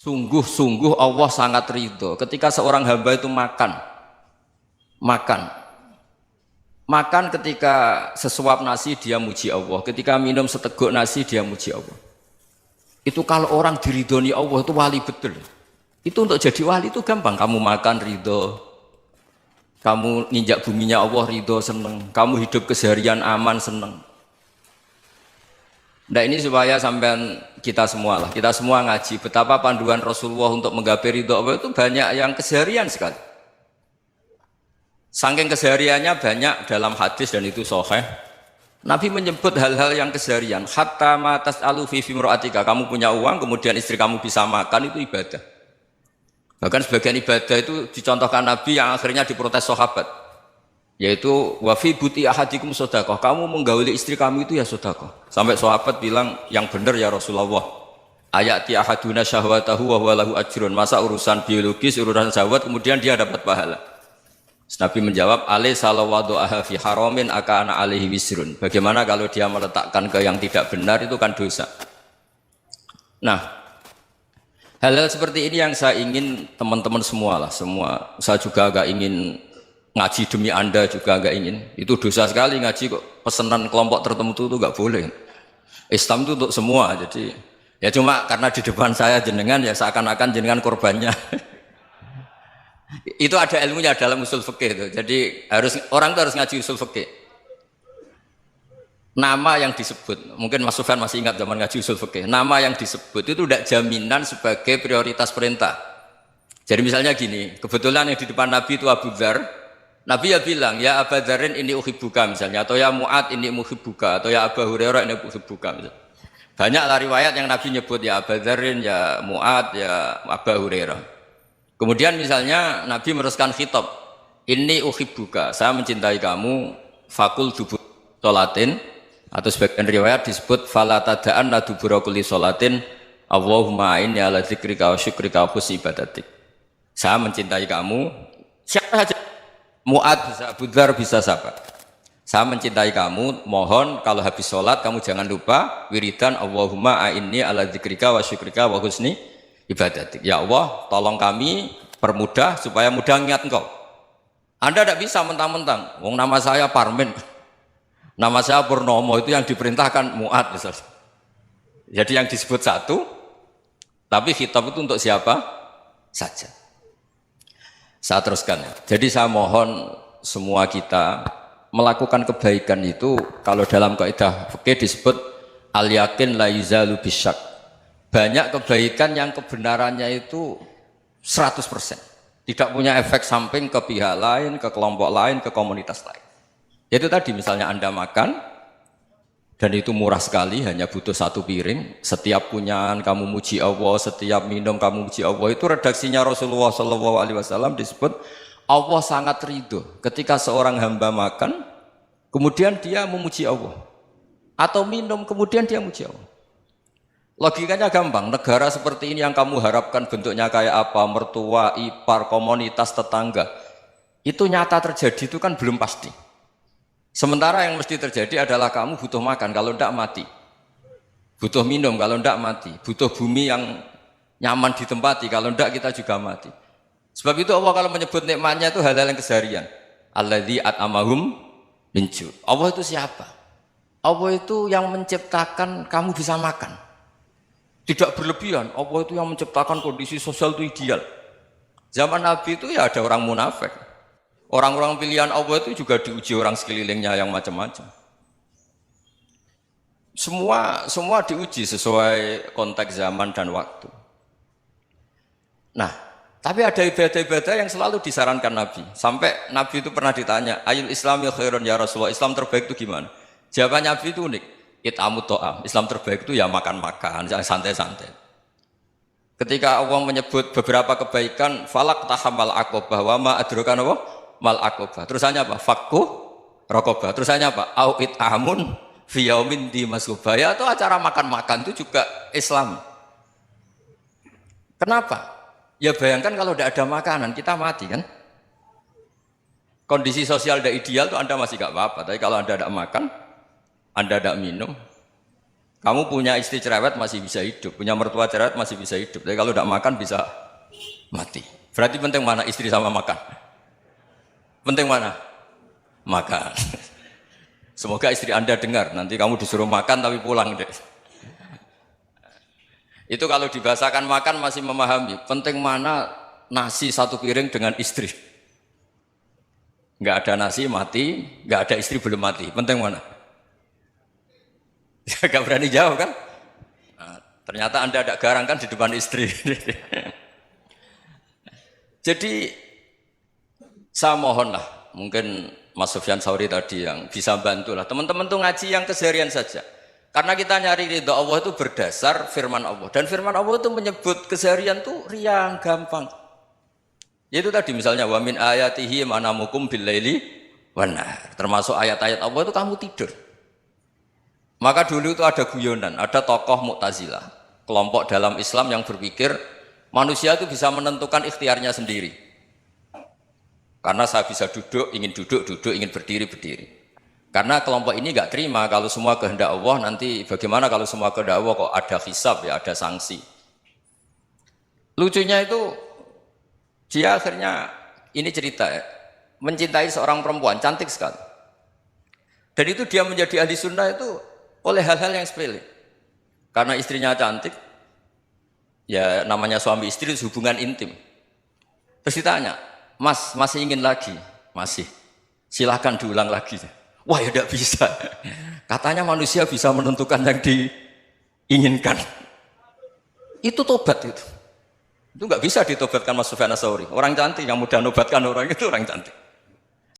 Sungguh-sungguh Allah sangat ridho ketika seorang hamba itu makan ketika sesuap nasi dia muji Allah, ketika minum seteguk nasi dia muji Allah. Itu kalau orang diridhoni Allah itu wali betul. Itu untuk jadi wali itu gampang, kamu makan ridho, kamu nginjak buminya Allah ridho seneng, kamu hidup keseharian aman seneng. Nah ini supaya sampean kita semua ngaji betapa panduan Rasulullah untuk menggapai ridho Allah itu banyak yang keseharian sekali. Saking kesehariannya banyak dalam hadis dan itu sahih. Nabi menyebut hal-hal yang keseharian. Hatta ma tas'alu fi fimra'atika, kamu punya uang kemudian istri kamu bisa makan itu ibadah. Bahkan sebagian ibadah itu dicontohkan Nabi yang akhirnya diprotes sahabat. Yaitu wa fi buti ahadikum sedekah, kamu menggauli istri kamu itu ya sedekah. Sampai sahabat bilang yang benar ya Rasulullah. Ayati ahaduna syahwatahu wa huwa lahu ajrun. Masa urusan biologis, urusan syahwat kemudian dia dapat pahala. Nabi menjawab, alaysa lawadu'aha fi haramin akana alaihi wisrun. Bagaimana kalau dia meletakkan ke yang tidak benar itu kan dosa. Nah, hal-hal seperti ini yang saya ingin teman-teman semua. Saya juga agak ingin ngaji demi Anda juga agak ingin. Itu dosa sekali ngaji kok pesanan kelompok tertentu itu enggak boleh. Islam itu untuk semua. Jadi ya cuma karena di depan saya jenengan ya seakan-akan jenengan korbannya. Itu ada ilmunya dalam usul fikih itu. Jadi orang itu harus ngaji usul fikih. Nama yang disebut, mungkin Mas Sufyan masih ingat zaman ngaji usul fikih. Nama yang disebut itu tidak jaminan sebagai prioritas perintah. Jadi misalnya gini, kebetulan yang di depan Nabi itu Abu Dzar. Nabi ya bilang, ya Abu Dzarin ini uhibbuka misalnya, atau ya Mu'ad ini uhibbuka, atau ya Abu Hurairah ini uhibbuka misalnya. Banyaklah riwayat yang Nabi nyebut ya Abu Dzarin, ya Mu'ad, ya Abu Hurairah. Kemudian misalnya Nabi meneruskan khitab, ini uhibbuka, saya mencintai kamu, fakul dubur sholatin, atau sebagian riwayat disebut fala tada'an la dubura kulli sholatin, Allahumma inni ala dzikrika wa syukrika wa husni ibadatik. Saya mencintai kamu, siapa saja. Mu'ad bisa, Abu Dzar bisa siapa? Saya mencintai kamu, mohon kalau habis sholat kamu jangan lupa wiridan Allahumma a'inni ala dzikrika wa syukrika wa husni ibadatik. Ya Allah, tolong kami permudah supaya mudah ingat engkau. Anda tidak bisa mentang-mentang, wong nama saya Parmin, nama saya Purnomo, itu yang diperintahkan Mu'ad misalnya. Jadi yang disebut satu, tapi khitab itu untuk siapa saja. Saya teruskan ya. Jadi saya mohon semua kita melakukan kebaikan itu kalau dalam kaidah fikih disebut al yakin la yuzalu bisyak. Banyak kebaikan yang kebenarannya itu 100%. Tidak punya efek samping ke pihak lain, ke kelompok lain, ke komunitas lain. Itu tadi misalnya Anda makan dan itu murah sekali, hanya butuh satu piring. Setiap punyaan kamu muji Allah, setiap minum kamu muji Allah. Itu redaksinya Rasulullah SAW disebut Allah sangat ridho ketika seorang hamba makan, kemudian dia memuji Allah, atau minum kemudian dia muji Allah. Logikanya gampang. Negara seperti ini yang kamu harapkan bentuknya kayak apa, mertua, ipar, komunitas, tetangga, itu nyata terjadi itu kan belum pasti. Sementara yang mesti terjadi adalah kamu butuh makan, kalau tidak mati. Butuh minum, kalau tidak mati. Butuh bumi yang nyaman ditempati, kalau tidak kita juga mati. Sebab itu Allah kalau menyebut nikmatnya itu hal-hal yang keseharian. Alladzi at'amahum min ju'. Allah itu siapa? Allah itu yang menciptakan kamu bisa makan. Tidak berlebihan. Allah itu yang menciptakan kondisi sosial itu ideal. Zaman Nabi itu ya ada orang munafik. Orang-orang pilihan Allah itu juga diuji orang sekelilingnya yang macam-macam. Semua diuji sesuai konteks zaman dan waktu. Nah, tapi ada ibadah-ibadah yang selalu disarankan Nabi. Sampai Nabi itu pernah ditanya, ayul islami khairun ya Rasulullah, Islam terbaik itu gimana? Jawaban Nabi itu unik. It'amut to'am. Islam terbaik itu ya makan-makan, jangan santai-santai. Ketika Allah menyebut beberapa kebaikan, falak tahamal aqobah wa ma adrokan Allah mal aqobah. Terusannya apa? Fakku raqobah. Terusannya apa? Au it'amun fi yaumin di masghubah. Ya itu acara makan-makan itu juga Islam. Kenapa? Ya bayangkan kalau tidak ada makanan kita mati kan? Kondisi sosial tidak ideal itu Anda masih gak apa-apa. Tapi kalau Anda tidak makan, Anda tidak minum, Kamu punya istri cerewet masih bisa hidup, punya mertua cerewet masih bisa hidup. Tapi kalau tidak makan bisa mati. Berarti penting mana istri sama makan? Penting mana? Makan. Semoga istri Anda dengar, nanti kamu disuruh makan tapi pulang deh. Itu kalau dibahasakan makan masih memahami. Penting mana nasi satu piring dengan istri. Nggak ada nasi mati, nggak ada istri belum mati. Penting mana? Gak berani jawab kan? Nah, ternyata Anda ada garang kan di depan istri. Jadi saya mohonlah, mungkin Mas Sufyan Sauri tadi yang bisa bantulah. Teman-teman tuh ngaji yang keseharian saja. Karena kita nyari ridha Allah itu berdasar firman Allah. Dan firman Allah itu menyebut keseharian tuh riang, gampang. Yaitu tadi misalnya wa min ayatihi manamukum bil laili wan nahar. Termasuk ayat-ayat Allah itu kamu tidur. Maka dulu itu ada guyonan, ada tokoh Mu'tazilah, kelompok dalam Islam yang berpikir manusia itu bisa menentukan ikhtiarnya sendiri. Karena saya bisa duduk, ingin berdiri, berdiri. Karena kelompok ini nggak terima kalau semua kehendak Allah, nanti bagaimana kalau semua kehendak Allah kok ada hisab ya, ada sanksi. Lucunya itu dia akhirnya, ini cerita ya, mencintai seorang perempuan, cantik sekali. Dan itu dia menjadi ahli sunnah itu oleh hal-hal yang sepele. Karena istrinya cantik, ya namanya suami istri itu hubungan intim. Terus ditanya, Mas, masih ingin lagi? Masih. Silahkan diulang lagi. Wah ya tidak bisa. Katanya manusia bisa menentukan yang diinginkan. Itu tobat itu. Itu nggak bisa ditobatkan Mas Sufyan Ats-Tsauri. Orang cantik yang mudah nobatkan orang itu orang cantik.